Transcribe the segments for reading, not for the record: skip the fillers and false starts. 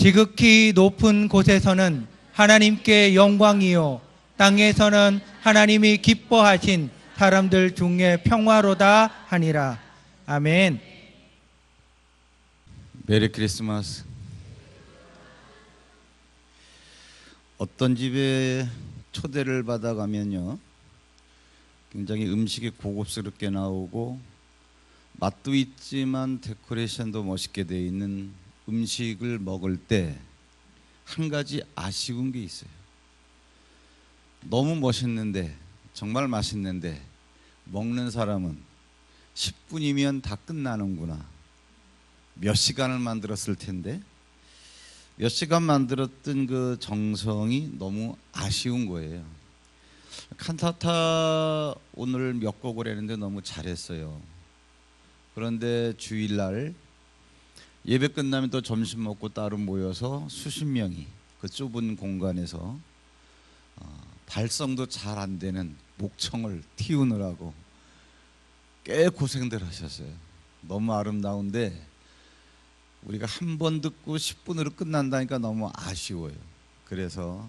지극히 높은 곳에서는 하나님께 영광이요 땅에서는 하나님이 기뻐하신 사람들 중에 평화로다 하니라. 아멘. 메리 크리스마스. 어떤 집에 초대를 받아가면요, 굉장히 음식이 고급스럽게 나오고 맛도 있지만 데코레이션도 멋있게 되어 있는 음식을 먹을 때 한 가지 아쉬운 게 있어요. 너무 멋있는데, 정말 맛있는데 먹는 사람은 10분이면 다 끝나는구나. 몇 시간을 만들었을 텐데 몇 시간 만들었던 그 정성이 너무 아쉬운 거예요. 칸타타 오늘 몇 곡을 했는데 너무 잘했어요. 그런데 주일날 예배 끝나면 또 점심 먹고 따로 모여서 수십 명이 그 좁은 공간에서 발성도 잘 안 되는 목청을 틔우느라고 꽤 고생들 하셨어요. 너무 아름다운데 우리가 한 번 듣고 10분으로 끝난다니까 너무 아쉬워요. 그래서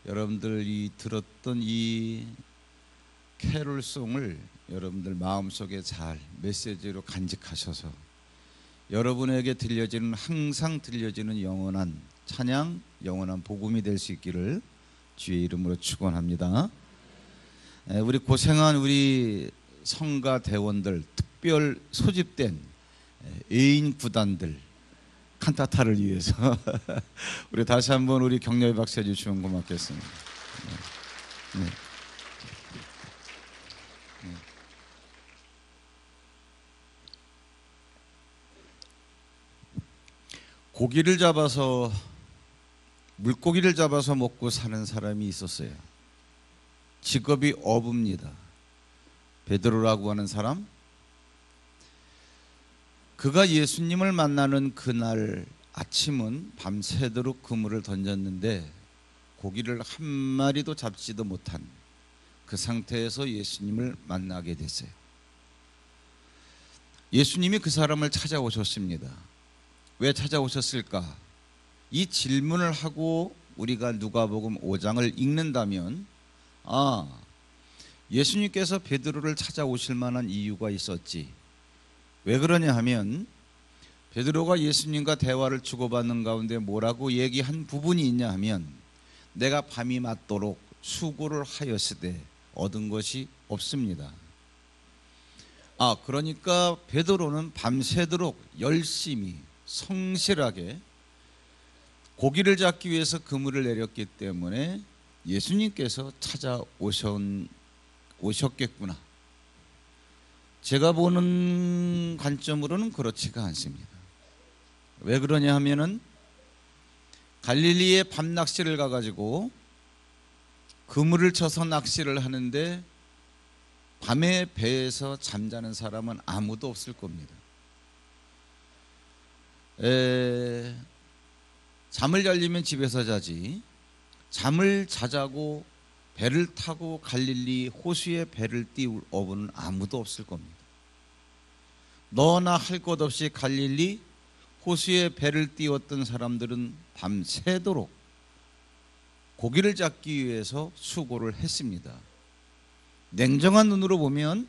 여러분들이 들었던 이 캐롤송을 여러분들 마음속에 잘 메시지로 간직하셔서 여러분에게 들려지는, 항상 들려지는 영원한 찬양, 영원한 복음이 될 수 있기를 주의 이름으로 축원합니다. 우리 고생한 우리 성가 대원들, 특별 소집된 애인 구단들, 칸타타를 위해서 우리 다시 한번 우리 격려의 박수 해주시면 고맙겠습니다. 네. 네. 고기를 잡아서, 물고기를 잡아서 먹고 사는 사람이 있었어요. 직업이 어부입니다. 베드로라고 하는 사람. 그가 예수님을 만나는 그날 아침은 밤새도록 그물을 던졌는데 고기를 한 마리도 잡지도 못한 그 상태에서 예수님을 만나게 됐어요. 예수님이 그 사람을 찾아오셨습니다. 왜 찾아오셨을까? 이 질문을 하고 우리가 누가복음 5장을 읽는다면, 예수님께서 베드로를 찾아오실 만한 이유가 있었지. 왜 그러냐 하면 베드로가 예수님과 대화를 주고받는 가운데 뭐라고 얘기한 부분이 있냐 하면, 내가 밤이 맞도록 수고를 하였으되 얻은 것이 없습니다. 그러니까 베드로는 밤새도록 열심히 성실하게 고기를 잡기 위해서 그물을 내렸기 때문에 예수님께서 찾아오셨겠구나. 제가 보는 관점으로는 그렇지가 않습니다. 왜 그러냐 하면은 갈릴리에 밤 낚시를 가가지고 그물을 쳐서 낚시를 하는데 밤에 배에서 잠자는 사람은 아무도 없을 겁니다. 잠을 잘리면 집에서 자지, 잠을 자자고 배를 타고 갈릴리 호수에 배를 띄울 어부는 아무도 없을 겁니다. 너나 할 것 없이 갈릴리 호수에 배를 띄웠던 사람들은 밤새도록 고기를 잡기 위해서 수고를 했습니다. 냉정한 눈으로 보면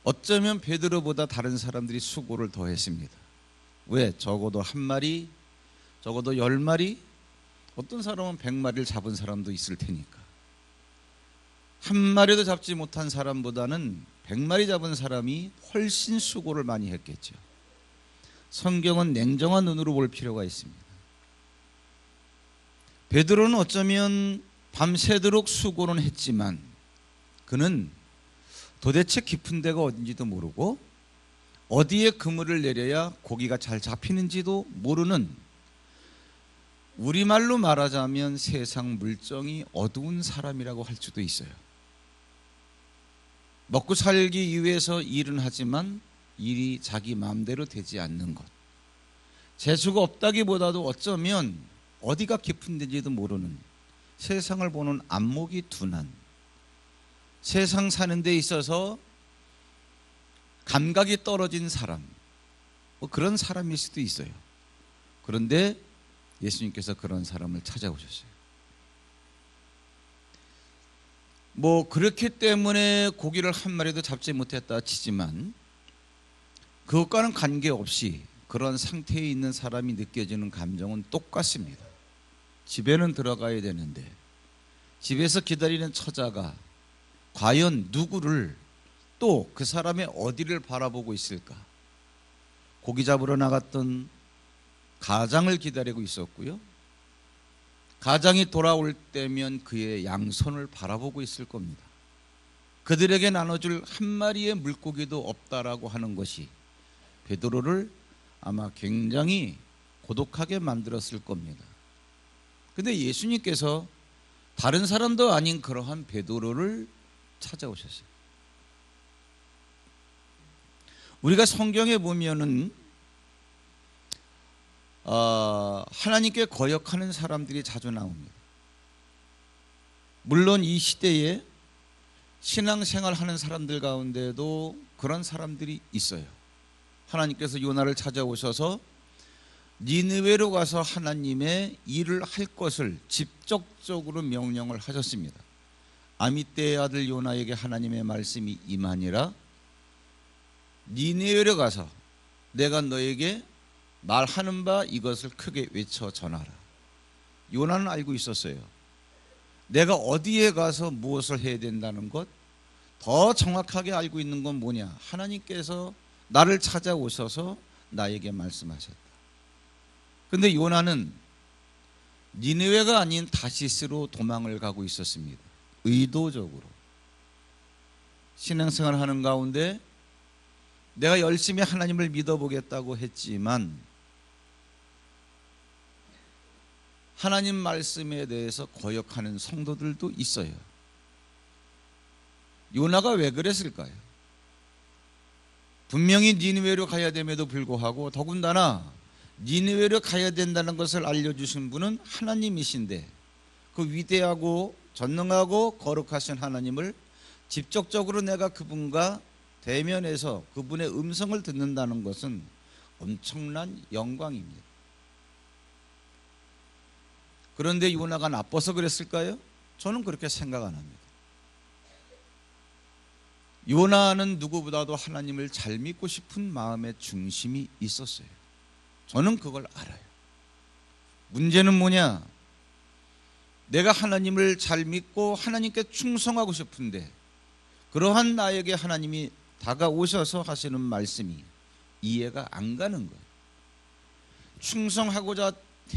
어쩌면 베드로보다 다른 사람들이 수고를 더 했습니다. 왜? 적어도 한 마리, 적어도 10마리, 어떤 사람은 100마리를 잡은 사람도 있을 테니까. 한 마리도 잡지 못한 사람보다는 100마리 잡은 사람이 훨씬 수고를 많이 했겠죠. 성경은 냉정한 눈으로 볼 필요가 있습니다. 베드로는 어쩌면 밤새도록 수고는 했지만 그는 도대체 깊은 데가 어딘지도 모르고 어디에 그물을 내려야 고기가 잘 잡히는지도 모르는, 우리말로 말하자면 세상 물정이 어두운 사람이라고 할 수도 있어요. 먹고 살기 위해서 일은 하지만 일이 자기 마음대로 되지 않는 것, 재수가 없다기보다도 어쩌면 어디가 깊은 데인지도 모르는, 세상을 보는 안목이 둔한, 세상 사는 데 있어서 감각이 떨어진 사람, 그런 사람일 수도 있어요. 그런데 예수님께서 그런 사람을 찾아오셨어요. 뭐 그렇기 때문에 고기를 한 마리도 잡지 못했다 치지만 그것과는 관계없이 그런 상태에 있는 사람이 느껴지는 감정은 똑같습니다. 집에는 들어가야 되는데 집에서 기다리는 처자가 과연 누구를, 또 그 사람의 어디를 바라보고 있을까? 고기 잡으러 나갔던 가장을 기다리고 있었고요, 가장이 돌아올 때면 그의 양손을 바라보고 있을 겁니다. 그들에게 나눠줄 한 마리의 물고기도 없다라고 하는 것이 베드로를 아마 굉장히 고독하게 만들었을 겁니다. 근데 예수님께서 다른 사람도 아닌 그러한 베드로를 찾아오셨어요. 우리가 성경에 보면은 하나님께 거역하는 사람들이 자주 나옵니다. 물론 이 시대에 신앙생활하는 사람들 가운데도 그런 사람들이 있어요. 하나님께서 요나를 찾아오셔서 니느웨로 가서 하나님의 일을 할 것을 직접적으로 명령을 하셨습니다. 아미떼의 아들 요나에게 하나님의 말씀이 임하니라, 니느웨로 가서 내가 너에게 말하는 바 이것을 크게 외쳐 전하라. 요나는 알고 있었어요. 내가 어디에 가서 무엇을 해야 된다는 것, 더 정확하게 알고 있는 건 뭐냐? 하나님께서 나를 찾아오셔서 나에게 말씀하셨다. 근데 요나는 니느웨가 아닌 다시스로 도망을 가고 있었습니다. 의도적으로. 신앙생활 하는 가운데 내가 열심히 하나님을 믿어보겠다고 했지만 하나님 말씀에 대해서 거역하는 성도들도 있어요. 요나가 왜 그랬을까요? 분명히 니느웨로 가야 됨에도 불구하고, 더군다나 니느웨로 가야 된다는 것을 알려주신 분은 하나님이신데 그 위대하고 전능하고 거룩하신 하나님을 직접적으로 내가 그분과 대면해서 그분의 음성을 듣는다는 것은 엄청난 영광입니다. 그런데 요나가 나빠서 그랬을까요? 저는 그렇게 생각 안 합니다. 요나는 누구보다도 하나님을 잘 믿고 싶은 마음의 중심이 있었어요. 저는 그걸 알아요. 문제는 뭐냐? 내가 하나님을 잘 믿고 하나님께 충성하고 싶은데 그러한 나에게 하나님이 다가오셔서 하시는 말씀이 이해가 안 가는 거예요. 충성하고자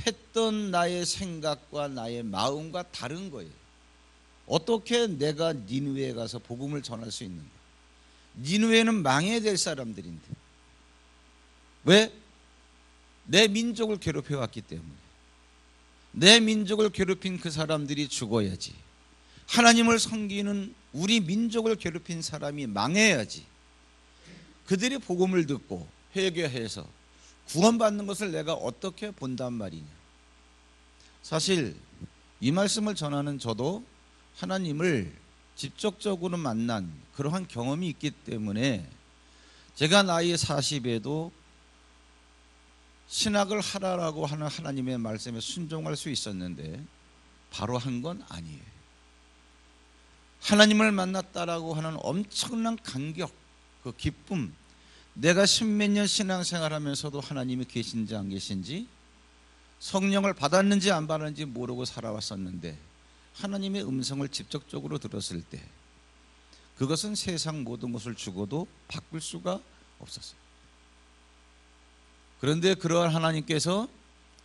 했던 나의 생각과 나의 마음과 다른 거예요. 어떻게 내가 니느웨에 가서 복음을 전할 수 있는가? 니느웨는 망해야 될 사람들인데 왜? 내 민족을 괴롭혀왔기 때문에. 내 민족을 괴롭힌 그 사람들이 죽어야지. 하나님을 섬기는 우리 민족을 괴롭힌 사람이 망해야지. 그들이 복음을 듣고 회개해서 구원받는 것을 내가 어떻게 본단 말이냐. 사실 이 말씀을 전하는 저도 하나님을 직접적으로 만난 그러한 경험이 있기 때문에 제가 나이 40에도 신학을 하라라고 하는 하나님의 말씀에 순종할 수 있었는데 바로 한 건 아니에요. 하나님을 만났다라고 하는 엄청난 감격, 그 기쁨, 내가 십몇 년 신앙생활하면서도 하나님이 계신지 안 계신지, 성령을 받았는지 안 받았는지 모르고 살아왔었는데 하나님의 음성을 직접적으로 들었을 때 그것은 세상 모든 것을 주고도 바꿀 수가 없었어요. 그런데 그러한 하나님께서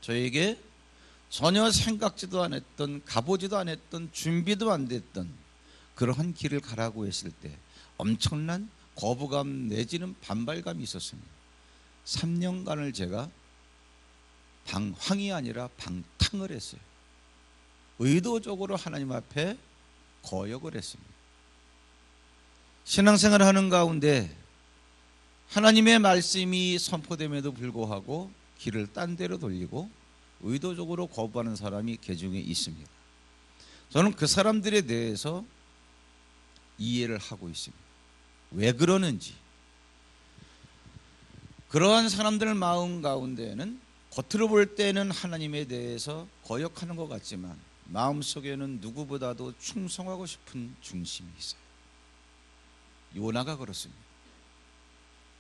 저에게 전혀 생각지도 않았던, 가보지도 않았던, 준비도 안 됐던 그러한 길을 가라고 했을 때 엄청난 거부감 내지는 반발감이 있었습니다. 3년간을 제가 방황이 아니라 방탕을 했어요. 의도적으로 하나님 앞에 거역을 했습니다. 신앙생활을 하는 가운데 하나님의 말씀이 선포됨에도 불구하고 길을 딴 데로 돌리고 의도적으로 거부하는 사람이 개중에 있습니다. 저는 그 사람들에 대해서 이해를 하고 있습니다. 왜 그러는지. 그러한 사람들 마음 가운데는 겉으로 볼 때는 하나님에 대해서 거역하는 것 같지만 마음속에는 누구보다도 충성하고 싶은 중심이 있어요. 요나가 그렇습니다.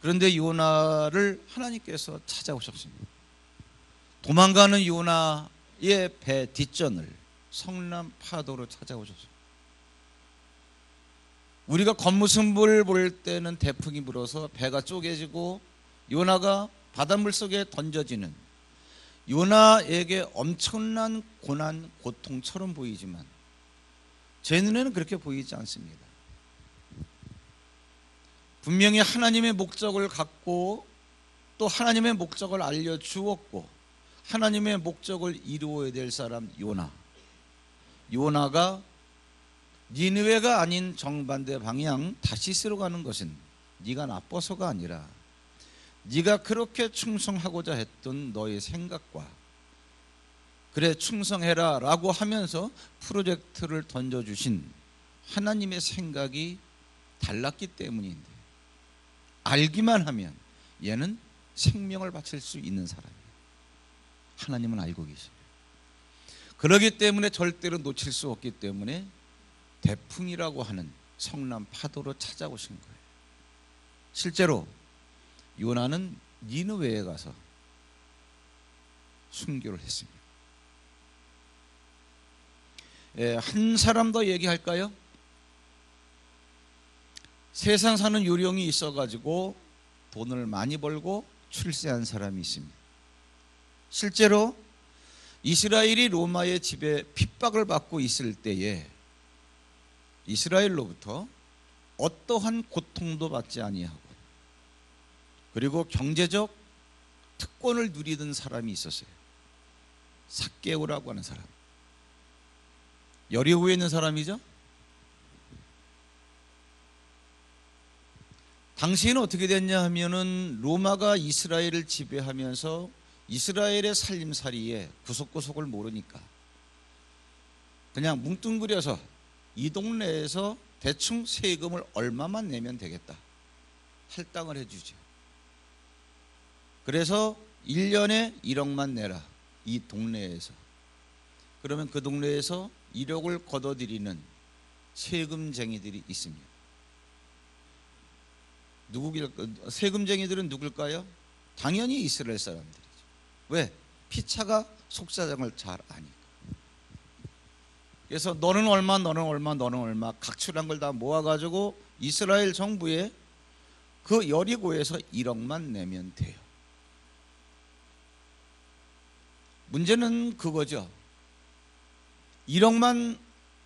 그런데 요나를 하나님께서 찾아오셨습니다. 도망가는 요나의 배 뒷전을 성남 파도로 찾아오셨어요. 우리가 겉모습을 볼 때는 대풍이 불어서 배가 쪼개지고 요나가 바닷물 속에 던져지는 요나에게 엄청난 고난, 고통처럼 보이지만 제 눈에는 그렇게 보이지 않습니다. 분명히 하나님의 목적을 갖고 또 하나님의 목적을 알려주었고 하나님의 목적을 이루어야 될 사람 요나가 니느웨가 아닌 정반대 방향 다시스로 가는 것은 네가 나빠서가 아니라 네가 그렇게 충성하고자 했던 너의 생각과 그래 충성해라 라고 하면서 프로젝트를 던져주신 하나님의 생각이 달랐기 때문인데 알기만 하면 얘는 생명을 바칠 수 있는 사람이에요. 하나님은 알고 계세요. 그렇기 때문에 절대로 놓칠 수 없기 때문에 대풍이라고 하는 성남 파도로 찾아오신 거예요. 실제로 요나는 니느웨에 가서 순교를 했습니다. 한 사람 더 얘기할까요? 세상 사는 요령이 있어가지고 돈을 많이 벌고 출세한 사람이 있습니다. 실제로 이스라엘이 로마의 집에 핍박을 받고 있을 때에 이스라엘로부터 어떠한 고통도 받지 아니하고 그리고 경제적 특권을 누리던 사람이 있었어요. 삭개오라고 하는 사람. 여리고에 있는 사람이죠. 당시에는 어떻게 됐냐 하면은 로마가 이스라엘을 지배하면서 이스라엘의 살림살이에 구석구석을 모르니까 그냥 뭉뚱그려서 이 동네에서 대충 세금을 얼마만 내면 되겠다 할당을 해주죠. 그래서 1년에 1억만 내라 이 동네에서. 그러면 그 동네에서 1억을 걷어들이는 세금쟁이들이 있습니다. 세금쟁이들은 누굴까요? 당연히 이스라엘 사람들이죠. 왜? 피차가 속사정을 잘 아니까. 그래서 너는 얼마 너는 얼마 너는 얼마 각출한 걸 다 모아가지고 이스라엘 정부에 그 여리고에서 1억만 내면 돼요. 문제는 그거죠. 1억만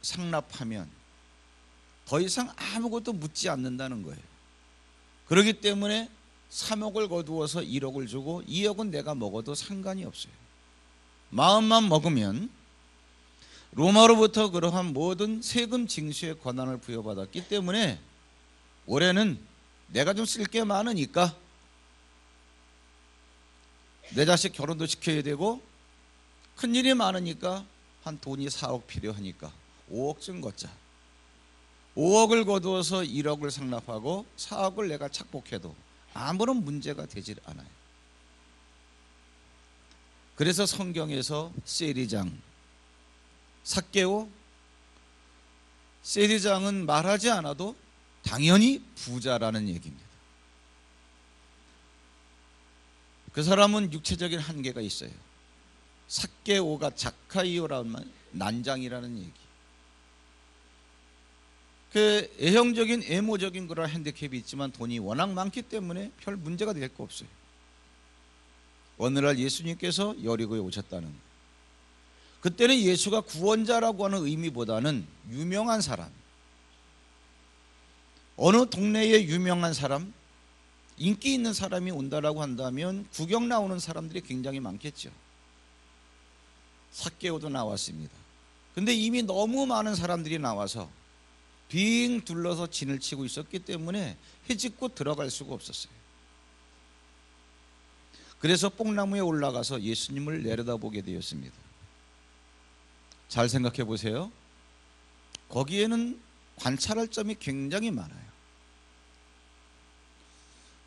상납하면 더 이상 아무것도 묻지 않는다는 거예요. 그렇기 때문에 3억을 거두어서 1억을 주고 2억은 내가 먹어도 상관이 없어요. 마음만 먹으면 로마로부터 그러한 모든 세금 징수의 권한을 부여받았기 때문에 올해는 내가 좀 쓸 게 많으니까 내 자식 결혼도 시켜야 되고 큰일이 많으니까 한 돈이 4억 필요하니까 5억쯤 걷자. 5억을 거두어서 1억을 상납하고 4억을 내가 착복해도 아무런 문제가 되질 않아요. 그래서 성경에서 세리장, 삭개오, 세리장은 말하지 않아도 당연히 부자라는 얘기입니다. 그 사람은 육체적인 한계가 있어요. 삭개오가 자카이오라는 말, 난장이라는 얘기. 그 애형적인 애모적인 그런 핸디캡이 있지만 돈이 워낙 많기 때문에 별 문제가 될 거 없어요. 어느 날 예수님께서 여리고에 오셨다는 거예요. 그때는 예수가 구원자라고 하는 의미보다는 유명한 사람, 어느 동네에 유명한 사람, 인기 있는 사람이 온다라고 한다면 구경 나오는 사람들이 굉장히 많겠죠. 삭개오도 나왔습니다. 근데 이미 너무 많은 사람들이 나와서 빙 둘러서 진을 치고 있었기 때문에 헤집고 들어갈 수가 없었어요. 그래서 뽕나무에 올라가서 예수님을 내려다보게 되었습니다. 잘 생각해 보세요. 거기에는 관찰할 점이 굉장히 많아요.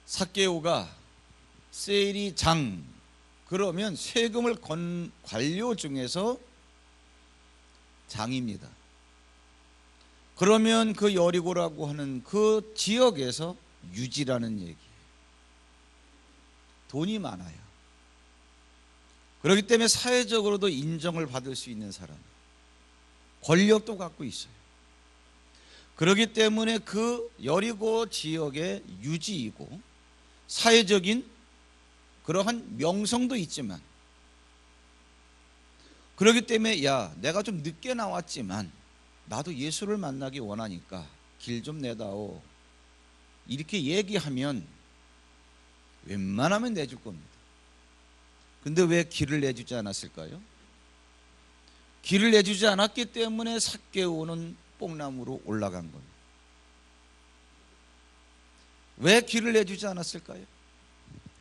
삭개오가 세리장, 그러면 세금을 건 관료 중에서 장입니다. 그러면 그 여리고라고 하는 그 지역에서 유지라는 얘기예요. 돈이 많아요. 그렇기 때문에 사회적으로도 인정을 받을 수 있는 사람, 권력도 갖고 있어요. 그렇기 때문에 그 여리고 지역의 유지이고 사회적인 그러한 명성도 있지만, 그렇기 때문에 야, 내가 좀 늦게 나왔지만 나도 예수를 만나기 원하니까 길 좀 내다오, 이렇게 얘기하면 웬만하면 내줄 겁니다. 근데 왜 길을 내주지 않았을까요? 길을 내주지 않았기 때문에 삭개오는 뽕나무로 올라간 겁니다. 왜 길을 내주지 않았을까요?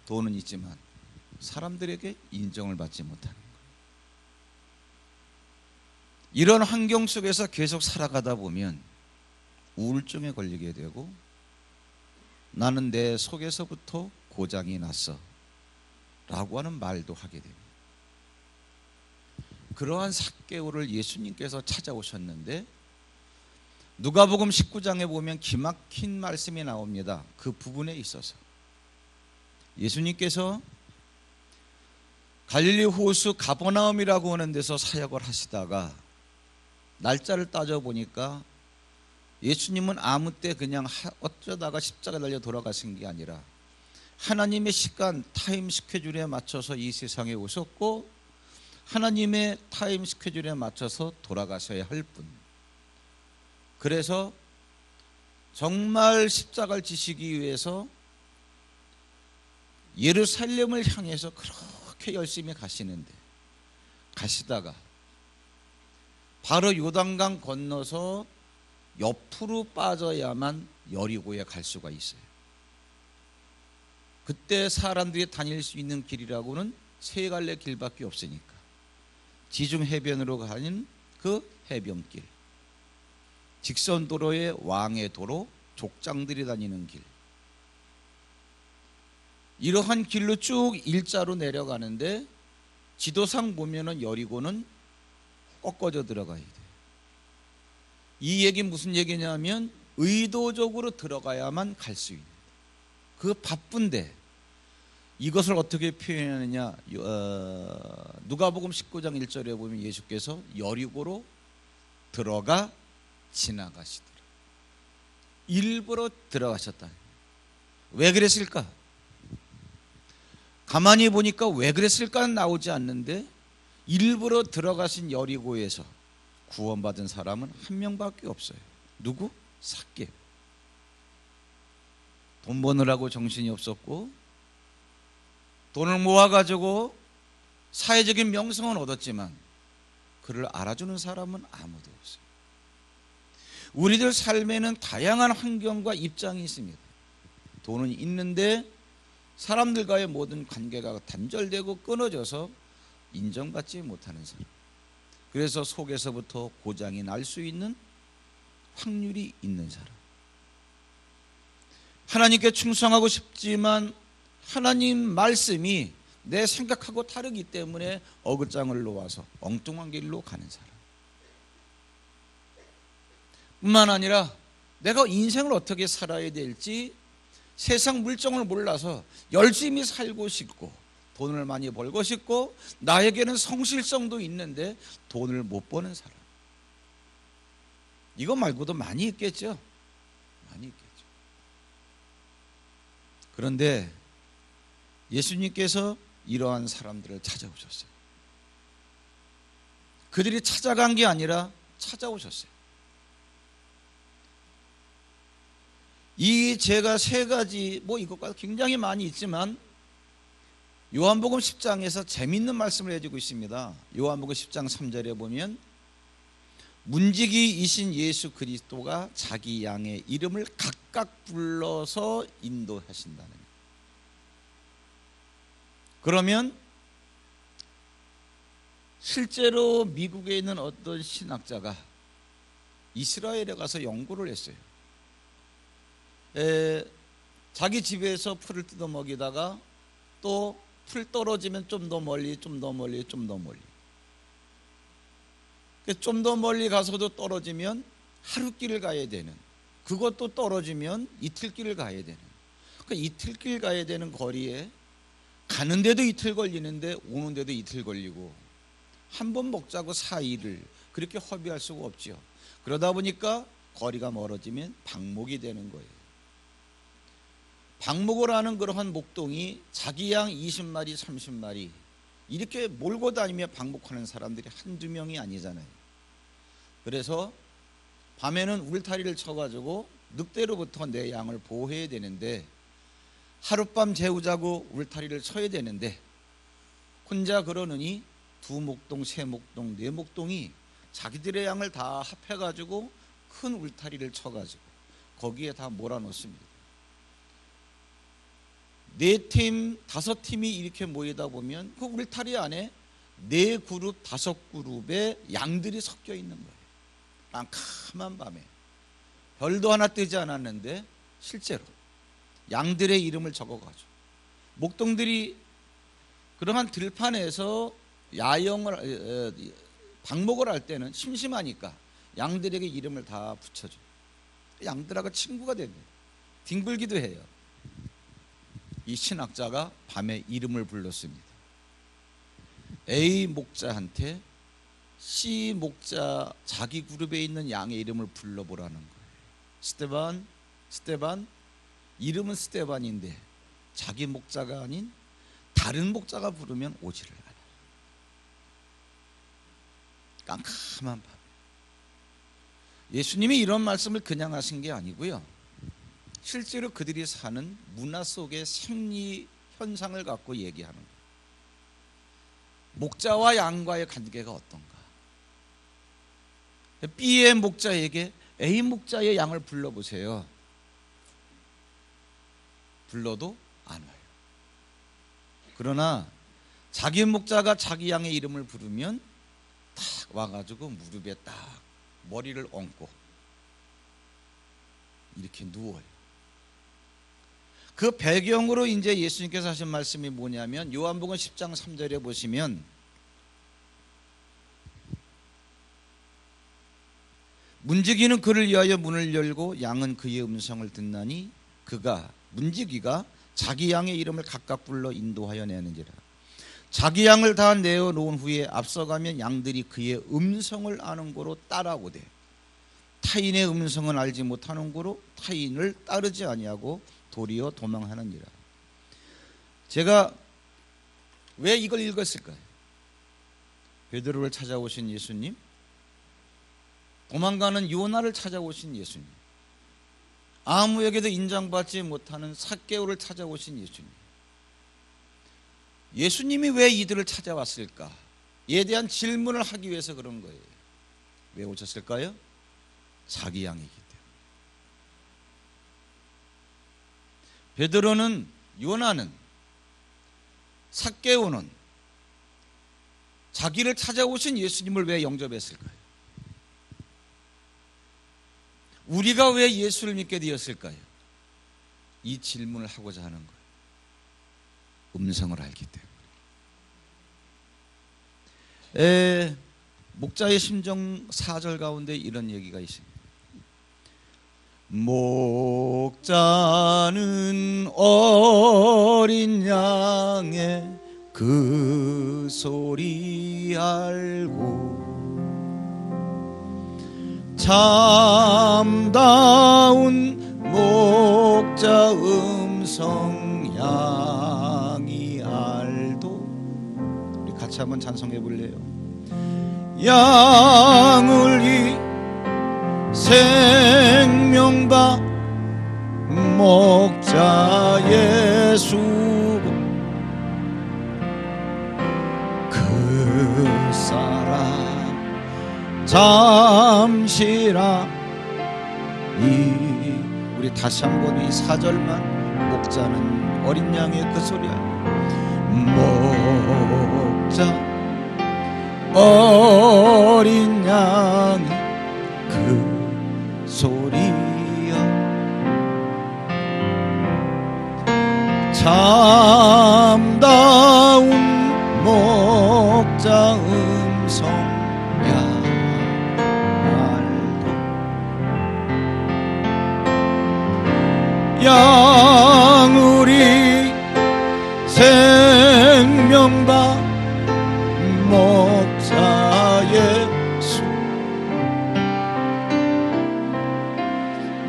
돈은 있지만 사람들에게 인정을 받지 못하는 거예요. 이런 환경 속에서 계속 살아가다 보면 우울증에 걸리게 되고, 나는 내 속에서부터 고장이 났어 라고 하는 말도 하게 됩니다. 그러한 삭개오를 예수님께서 찾아오셨는데, 누가복음 19장에 보면 기막힌 말씀이 나옵니다. 그 부분에 있어서 예수님께서 갈릴리 호수 가버나움이라고 하는 데서 사역을 하시다가 날짜를 따져보니까 예수님은 아무 때 그냥 어쩌다가 십자가 달려 돌아가신 게 아니라 하나님의 시간, 타임 스케줄에 맞춰서 이 세상에 오셨고 하나님의 타임 스케줄에 맞춰서 돌아가셔야 할 분. 그래서 정말 십자가를 지시기 위해서 예루살렘을 향해서 그렇게 열심히 가시는데, 가시다가 바로 요단강 건너서 옆으로 빠져야만 여리고에 갈 수가 있어요. 그때 사람들이 다닐 수 있는 길이라고는 세 갈래 길밖에 없으니까 지중 해변으로 가는 그 해변길, 직선도로의 왕의 도로, 족장들이 다니는 길, 이러한 길로 쭉 일자로 내려가는데 지도상 보면은 여리고는 꺾어져 들어가야 돼요. 이 얘기는 무슨 얘기냐면 의도적으로 들어가야만 갈 수 있는, 그 바쁜데 이것을 어떻게 표현하느냐, 누가복음 19장 1절에 보면 예수께서 여리고로 들어가 지나가시더라. 일부러 들어가셨다. 왜 그랬을까? 가만히 보니까 왜 그랬을까는 나오지 않는데, 일부러 들어가신 여리고에서 구원받은 사람은 한 명밖에 없어요. 누구? 삭개오. 돈 버느라고 정신이 없었고 돈을 모아가지고 사회적인 명성은 얻었지만 그를 알아주는 사람은 아무도 없어요. 우리들 삶에는 다양한 환경과 입장이 있습니다. 돈은 있는데 사람들과의 모든 관계가 단절되고 끊어져서 인정받지 못하는 사람, 그래서 속에서부터 고장이 날 수 있는 확률이 있는 사람, 하나님께 충성하고 싶지만 하나님 말씀이 내 생각하고 다르기 때문에 어긋장을 놓아서 엉뚱한 길로 가는 사람, 뿐만 아니라 내가 인생을 어떻게 살아야 될지 세상 물정을 몰라서 열심히 살고 싶고 돈을 많이 벌고 싶고 나에게는 성실성도 있는데 돈을 못 버는 사람, 이거 말고도 많이 있겠죠. 많이 있겠죠. 그런데 예수님께서 이러한 사람들을 찾아오셨어요. 그들이 찾아간 게 아니라 찾아오셨어요. 이 제가 세 가지, 이것과 굉장히 많이 있지만 요한복음 10장에서 재밌는 말씀을 해주고 있습니다. 요한복음 10장 3절에 보면 문지기이신 예수 그리스도가 자기 양의 이름을 각각 불러서 인도하신다는. 그러면 실제로 미국에 있는 어떤 신학자가 이스라엘에 가서 연구를 했어요. 자기 집에서 풀을 뜯어 먹이다가 또 풀 떨어지면 좀 더 멀리, 좀 더 멀리, 좀 더 멀리. 좀 더 멀리 가서도 떨어지면 하루 길을 가야 되는, 그것도 떨어지면 이틀 길을 가야 되는, 그러니까 이틀 길 가야 되는 거리에 가는데도 이틀 걸리는데 오는데도 이틀 걸리고, 한 번 먹자고 4일을 그렇게 허비할 수가 없죠. 그러다 보니까 거리가 멀어지면 방목이 되는 거예요. 방목을 하는 그러한 목동이 자기 양 20마리 30마리 이렇게 몰고 다니며 방목하는 사람들이 한두 명이 아니잖아요. 그래서 밤에는 울타리를 쳐가지고 늑대로부터 내 양을 보호해야 되는데, 하룻밤 재우자고 울타리를 쳐야 되는데, 혼자 그러느니 두 목동, 세 목동, 네 목동이 자기들의 양을 다 합해가지고 큰 울타리를 쳐가지고 거기에 다 몰아넣습니다. 네 팀, 다섯 팀이 이렇게 모이다 보면 그 울타리 안에 네 그룹, 다섯 그룹의 양들이 섞여 있는 거예요. 깜깜한 밤에 별도 하나 뜨지 않았는데 실제로 양들의 이름을 적어가지고, 목동들이 그러한 들판에서 방목을 할 때는 심심하니까 양들에게 이름을 다 붙여줘요. 양들하고 친구가 됩니다. 뒹굴기도 해요. 이 신학자가 밤에 이름을 불렀습니다. A 목자한테 C 목자 자기 그룹에 있는 양의 이름을 불러보라는 거예요. 스테반, 이름은 스테반인데 자기 목자가 아닌 다른 목자가 부르면 오지를 않아요. 깜깜한 밤. 예수님이 이런 말씀을 그냥 하신 게 아니고요, 실제로 그들이 사는 문화 속의 생리 현상을 갖고 얘기하는 거예요. 목자와 양과의 관계가 어떤가. B의 목자에게 A 목자의 양을 불러보세요. 불러도 안 와요. 그러나 자기 목자가 자기 양의 이름을 부르면 딱 와가지고 무릎에 딱 머리를 얹고 이렇게 누워요. 그 배경으로 이제 예수님께서 하신 말씀이 뭐냐면, 요한복음 10장 3절에 보시면 문지기는 그를 위하여 문을 열고 양은 그의 음성을 듣나니 그가 문지기가 자기 양의 이름을 각각 불러 인도하여 내는지라. 자기 양을 다 내어 놓은 후에 앞서가면 양들이 그의 음성을 아는 고로 따라오되, 타인의 음성은 알지 못하는 고로 타인을 따르지 아니하고 도리어 도망하느니라. 제가 왜 이걸 읽었을까요? 베드로를 찾아오신 예수님, 도망가는 요나를 찾아오신 예수님, 아무에게도 인정받지 못하는 삭개오를 찾아오신 예수님. 예수님이 왜 이들을 찾아왔을까? 에 대한 질문을 하기 위해서 그런 거예요. 왜 오셨을까요? 자기 양이기 때문에. 베드로는, 요나는, 삭개오는 자기를 찾아오신 예수님을 왜 영접했을까요? 우리가 왜 예수를 믿게 되었을까요? 이 질문을 하고자 하는 거예요. 음성을 알기 때문에. 목자의 심정 4절 가운데 이런 얘기가 있습니다. 목자는 어린 양의 그 소리 알고 참다운 목자 음성 양이 알도. 우리 같이 한번 찬송해 볼래요? 양을 이 생명바 목자 예수 그 사람 잠시라. 우리 다시 한번 이 4절만, 목자는 어린 양의 그 소리 알고, 목자 어린 양의 그 소리여 참다 양우리 생명과 목자 예수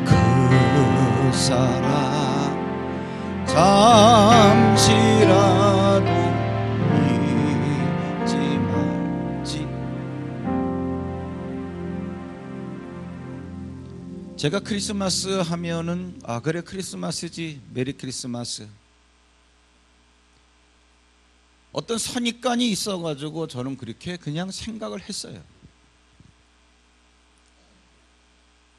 그 사랑 잠시라도 잊지 말지. 제가 크리스마스 하면은 그래 크리스마스지, 메리 크리스마스, 어떤 선입관이 있어가지고 저는 그렇게 그냥 생각을 했어요.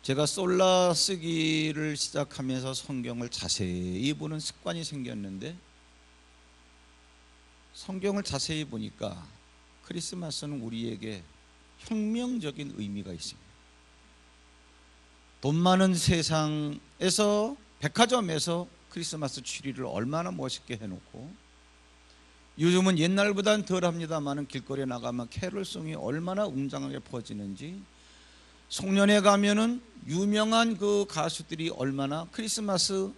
제가 솔라 쓰기를 시작하면서 성경을 자세히 보는 습관이 생겼는데, 성경을 자세히 보니까 크리스마스는 우리에게 혁명적인 의미가 있습니다. 돈 많은 세상에서 백화점에서 크리스마스 트리를 얼마나 멋있게 해놓고, 요즘은 옛날보다는 덜합니다만 길거리에 나가면 캐롤송이 얼마나 웅장하게 퍼지는지, 송년회 가면은 유명한 그 가수들이 얼마나 크리스마스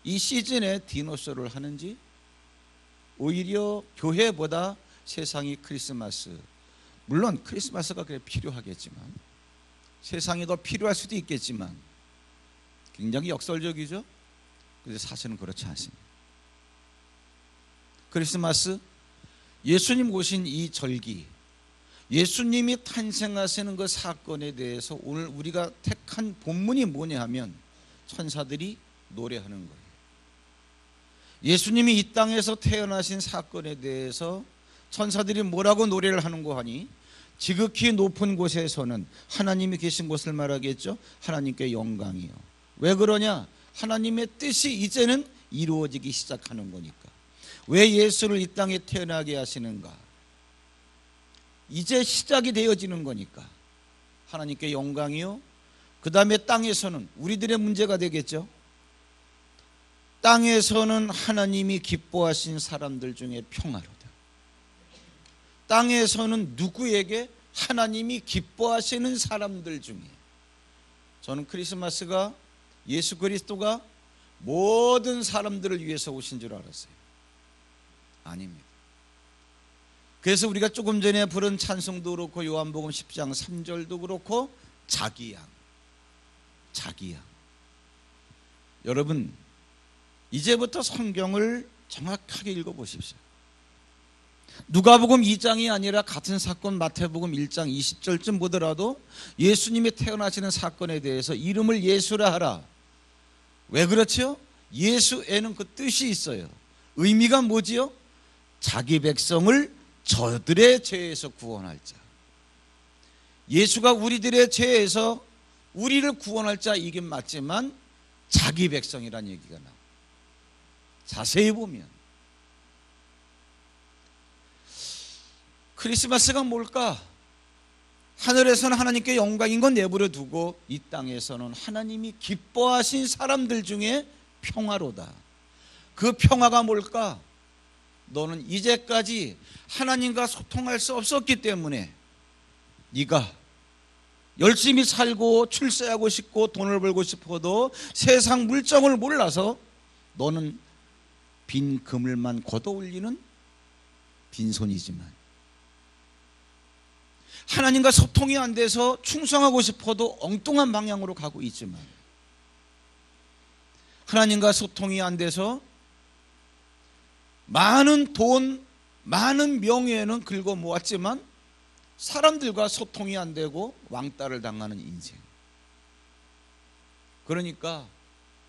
이 시즌에 디너쇼를 하는지, 오히려 교회보다 세상이 크리스마스, 물론 크리스마스가 그래 필요하겠지만, 세상이 더 필요할 수도 있겠지만 굉장히 역설적이죠. 그런데 사실은 그렇지 않습니다. 크리스마스, 예수님 오신 이 절기, 예수님이 탄생하시는 그 사건에 대해서 오늘 우리가 택한 본문이 뭐냐 하면 천사들이 노래하는 거예요. 예수님이 이 땅에서 태어나신 사건에 대해서 천사들이 뭐라고 노래를 하는 거 하니, 지극히 높은 곳에서는 하나님이 계신 곳을 말하겠죠. 하나님께 영광이요. 왜 그러냐? 하나님의 뜻이 이제는 이루어지기 시작하는 거니까. 왜 예수를 이 땅에 태어나게 하시는가? 이제 시작이 되어지는 거니까 하나님께 영광이요. 그 다음에 땅에서는 우리들의 문제가 되겠죠. 땅에서는 하나님이 기뻐하신 사람들 중에 평화로다. 땅에서는 누구에게? 하나님이 기뻐하시는 사람들 중에. 저는 크리스마스가 예수 그리스도가 모든 사람들을 위해서 오신 줄 알았어요. 아닙니다. 그래서 우리가 조금 전에 부른 찬송도 그렇고 요한복음 10장 3절도 그렇고 자기 양. 여러분, 이제부터 성경을 정확하게 읽어보십시오. 누가복음 2장이 아니라 같은 사건 마태복음 1장 20절쯤 보더라도 예수님이 태어나시는 사건에 대해서 이름을 예수라 하라. 왜 그렇죠? 예수에는 그 뜻이 있어요. 의미가 뭐지요? 자기 백성을 저들의 죄에서 구원할 자. 예수가 우리들의 죄에서 우리를 구원할 자, 이게 맞지만 자기 백성이라는 얘기가 나와요. 자세히 보면 크리스마스가 뭘까? 하늘에서는 하나님께 영광인 건 내버려 두고 이 땅에서는 하나님이 기뻐하신 사람들 중에 평화로다. 그 평화가 뭘까? 너는 이제까지 하나님과 소통할 수 없었기 때문에 네가 열심히 살고 출세하고 싶고 돈을 벌고 싶어도 세상 물정을 몰라서 너는 빈 그물만 걷어올리는 빈손이지만, 하나님과 소통이 안 돼서 충성하고 싶어도 엉뚱한 방향으로 가고 있지만, 하나님과 소통이 안 돼서 많은 돈, 많은 명예는 긁어 모았지만 사람들과 소통이 안 되고 왕따를 당하는 인생. 그러니까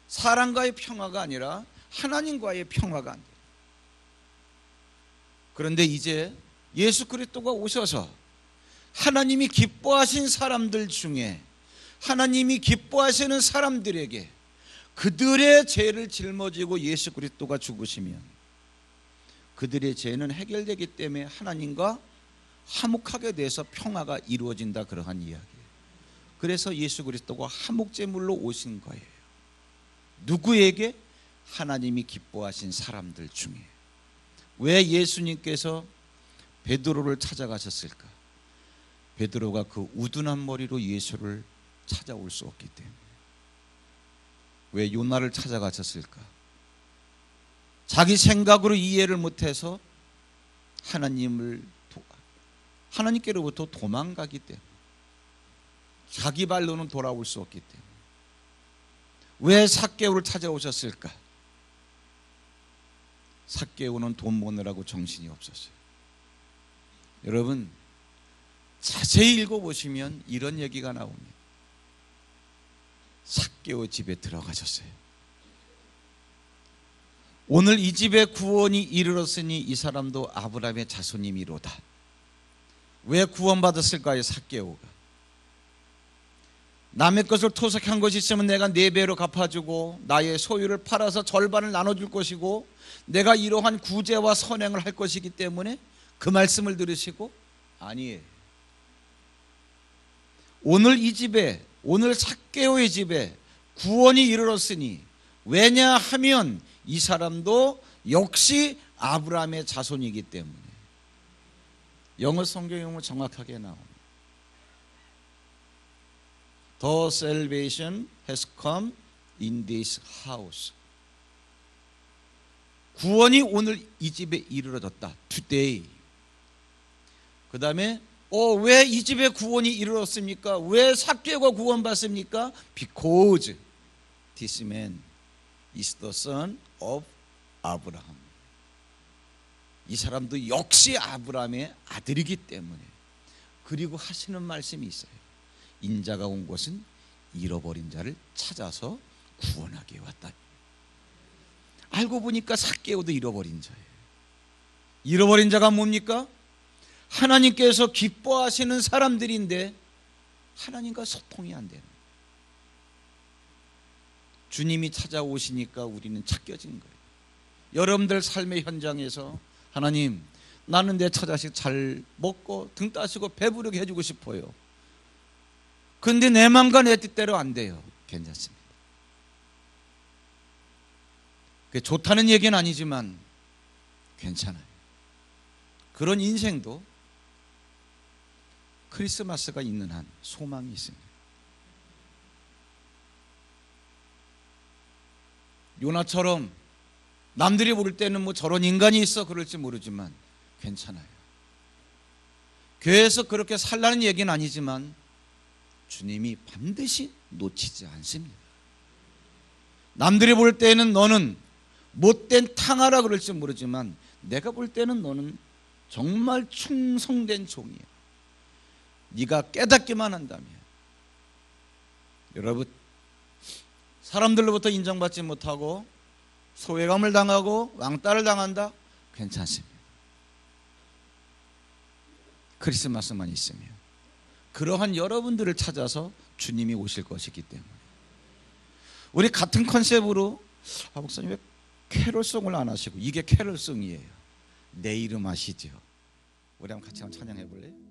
사람과의 평화가 아니라 하나님과의 평화가 안 돼요. 그런데 이제 예수 그리스도가 오셔서 하나님이 기뻐하신 사람들 중에, 하나님이 기뻐하시는 사람들에게 그들의 죄를 짊어지고 예수 그리스도가 죽으시면 그들의 죄는 해결되기 때문에 하나님과 화목하게 돼서 평화가 이루어진다, 그러한 이야기예요. 그래서 예수 그리스도가 화목제물로 오신 거예요. 누구에게? 하나님이 기뻐하신 사람들 중에. 왜 예수님께서 베드로를 찾아가셨을까? 베드로가 그 우둔한 머리로 예수를 찾아올 수 없기 때문에. 왜 요나를 찾아가셨을까? 자기 생각으로 이해를 못해서 하나님께로부터 도망가기 때문에. 자기 발로는 돌아올 수 없기 때문에. 왜 삭개오를 찾아오셨을까? 삭개오는 돈 모으느라고 정신이 없었어요. 여러분, 자세히 읽어보시면 이런 얘기가 나옵니다. 삭개오 집에 들어가셨어요. 오늘 이 집에 구원이 이르렀으니 이 사람도 아브라함의 자손임이로다. 왜 구원받았을까요? 삭개오가 남의 것을 토색한 것이 있으면 내가 4배로 갚아주고 나의 소유를 팔아서 절반을 나눠줄 것이고 내가 이러한 구제와 선행을 할 것이기 때문에 그 말씀을 들으시고, 아니에요. 오늘 이 집에, 오늘 삭개오의 집에 구원이 이르렀으니, 왜냐하면 이 사람도 역시 아브라함의 자손이기 때문에. 영어 성경에 보면 정확하게 나옵니다. The salvation has come in this house. 구원이 오늘 이 집에 이르러졌다. Today. 그 다음에 왜 이 집에 구원이 이르렀습니까? 왜 삭개오가 구원받습니까? Because this man is the son of Abraham. 이 사람도 역시 아브라함의 아들이기 때문에. 그리고 하시는 말씀이 있어요. 인자가 온 것은 잃어버린 자를 찾아서 구원하게 왔다. 알고 보니까 삭개오도 잃어버린 자예요. 잃어버린 자가 뭡니까? 하나님께서 기뻐하시는 사람들인데 하나님과 소통이 안 되는. 주님이 찾아오시니까 우리는 찾겨진 거예요. 여러분들 삶의 현장에서 하나님, 나는 내 처자식 잘 먹고 등 따시고 배부르게 해주고 싶어요. 근데 내 맘과 내 뜻대로 안 돼요. 괜찮습니다. 그게 좋다는 얘기는 아니지만 괜찮아요. 그런 인생도 크리스마스가 있는 한 소망이 있습니다. 요나처럼 남들이 모를 때는 뭐 저런 인간이 있어 그럴지 모르지만 괜찮아요. 교회에서 그렇게 살라는 얘기는 아니지만 주님이 반드시 놓치지 않습니다. 남들이 볼 때는 너는 못된 탕하라 그럴지 모르지만 내가 볼 때는 너는 정말 충성된 종이야. 네가 깨닫기만 한다면. 여러분, 사람들로부터 인정받지 못하고 소외감을 당하고 왕따를 당한다? 괜찮습니다. 크리스마스만 있으면 그러한 여러분들을 찾아서 주님이 오실 것이기 때문에. 우리 같은 컨셉으로 목사님 왜 캐롤송을 안 하시고, 이게 캐롤송이에요. 내 이름 아시죠? 우리 한번 같이 한번 찬양해 볼래요?